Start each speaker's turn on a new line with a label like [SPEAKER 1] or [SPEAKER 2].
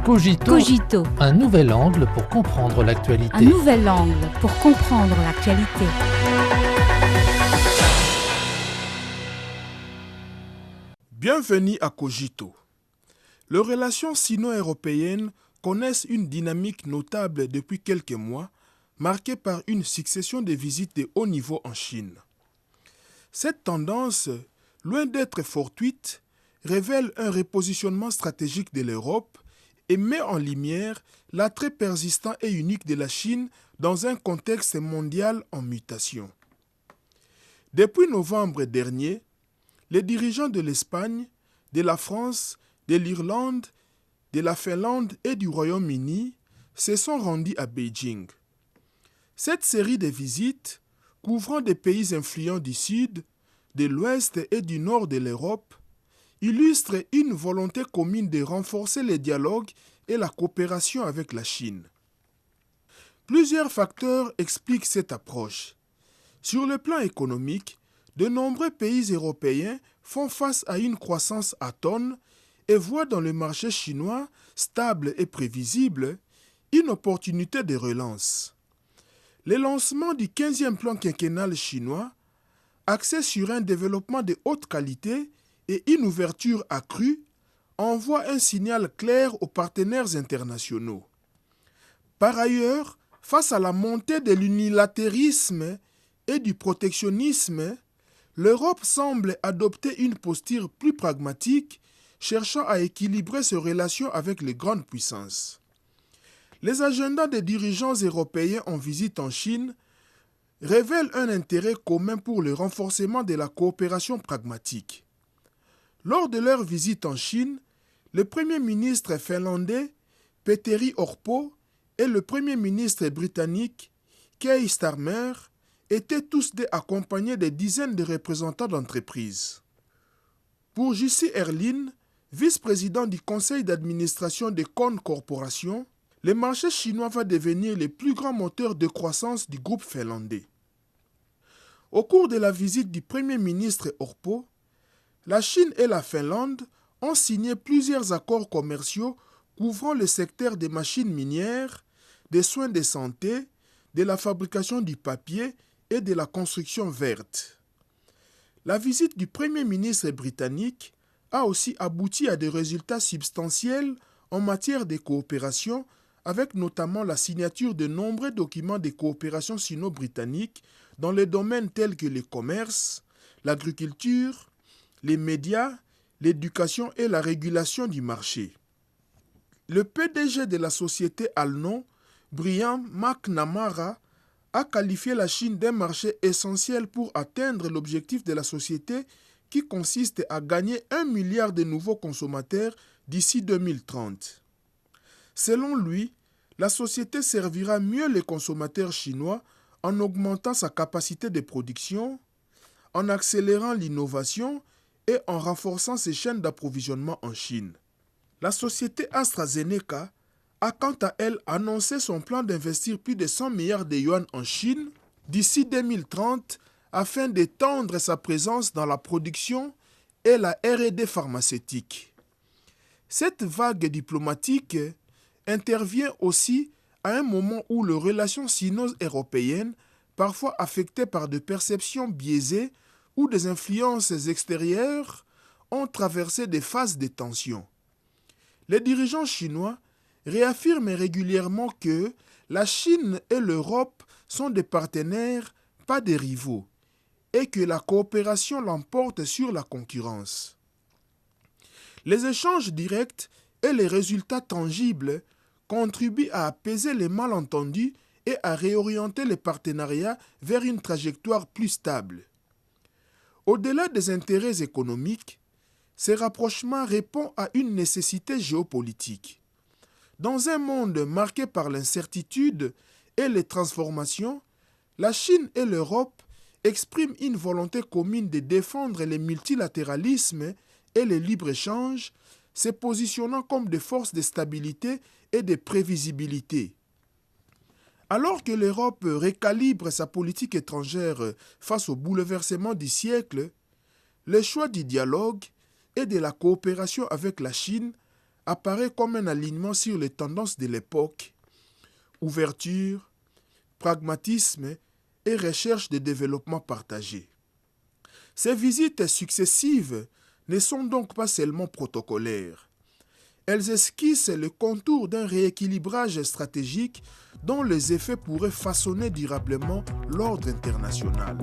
[SPEAKER 1] Cogito,
[SPEAKER 2] Cogito,
[SPEAKER 1] un nouvel angle pour comprendre l'actualité.
[SPEAKER 2] un nouvel angle pour comprendre l'actualité.
[SPEAKER 3] Bienvenue à Cogito. Les relations sino-européennes connaissent une dynamique notable depuis quelques mois, marquée par une succession de visites de haut niveau en Chine. Cette tendance, loin d'être fortuite, révèle un repositionnement stratégique de l'Europe et met en lumière l'attrait persistant et unique de la Chine dans un contexte mondial en mutation. Depuis novembre dernier, les dirigeants de l'Espagne, de la France, de l'Irlande, de la Finlande et du Royaume-Uni se sont rendus à Beijing. Cette série de visites, couvrant des pays influents du Sud, de l'Ouest et du Nord de l'Europe, illustre une volonté commune de renforcer les dialogues et la coopération avec la Chine. Plusieurs facteurs expliquent cette approche. Sur le plan économique, de nombreux pays européens font face à une croissance atone et voient dans le marché chinois, stable et prévisible, une opportunité de relance. Le lancement du 15e plan quinquennal chinois, axé sur un développement de haute qualité et une ouverture accrue, envoie un signal clair aux partenaires internationaux. Par ailleurs, face à la montée de l'unilatérisme et du protectionnisme, l'Europe semble adopter une posture plus pragmatique, cherchant à équilibrer ses relations avec les grandes puissances. Les agendas des dirigeants européens en visite en Chine révèlent un intérêt commun pour le renforcement de la coopération pragmatique. Lors de leur visite en Chine, le Premier ministre finlandais Petteri Orpo et le Premier ministre britannique Keir Starmer étaient tous deux accompagnés de dizaines de représentants d'entreprises. Pour Jussi Erlin, vice-président du conseil d'administration de Kon Corporation, le marché chinois va devenir le plus grand moteur de croissance du groupe finlandais. Au cours de la visite du Premier ministre Orpo, la Chine et la Finlande ont signé plusieurs accords commerciaux couvrant le secteur des machines minières, des soins de santé, de la fabrication du papier et de la construction verte. La visite du Premier ministre britannique a aussi abouti à des résultats substantiels en matière de coopération, avec notamment la signature de nombreux documents de coopération sino-britannique dans les domaines tels que le commerce, l'agriculture, les médias, l'éducation et la régulation du marché. Le PDG de la société Alnon, Brian McNamara, a qualifié la Chine d'un marché essentiel pour atteindre l'objectif de la société qui consiste à gagner 1 milliard de nouveaux consommateurs d'ici 2030. Selon lui, la société servira mieux les consommateurs chinois en augmentant sa capacité de production, en accélérant l'innovation et en renforçant ses chaînes d'approvisionnement en Chine. La société AstraZeneca a quant à elle annoncé son plan d'investir plus de 100 milliards de yuan en Chine d'ici 2030 afin d'étendre sa présence dans la production et la R&D pharmaceutique. Cette vague diplomatique intervient aussi à un moment où les relations sino-européennes, parfois affectées par des perceptions biaisées ou des influences extérieures, ont traversé des phases de tension. Les dirigeants chinois réaffirment régulièrement que la Chine et l'Europe sont des partenaires, pas des rivaux, et que la coopération l'emporte sur la concurrence. Les échanges directs et les résultats tangibles contribuent à apaiser les malentendus et à réorienter les partenariats vers une trajectoire plus stable. Au-delà des intérêts économiques, ces rapprochements répondent à une nécessité géopolitique. Dans un monde marqué par l'incertitude et les transformations, la Chine et l'Europe expriment une volonté commune de défendre le multilatéralisme et le libre-échange, se positionnant comme des forces de stabilité et de prévisibilité. Alors que l'Europe recalibre sa politique étrangère face au bouleversement du siècle, le choix du dialogue et de la coopération avec la Chine apparaît comme un alignement sur les tendances de l'époque, ouverture, pragmatisme et recherche de développement partagé. Ces visites successives ne sont donc pas seulement protocolaires. Elles esquissent le contour d'un rééquilibrage stratégique dont les effets pourraient façonner durablement l'ordre international.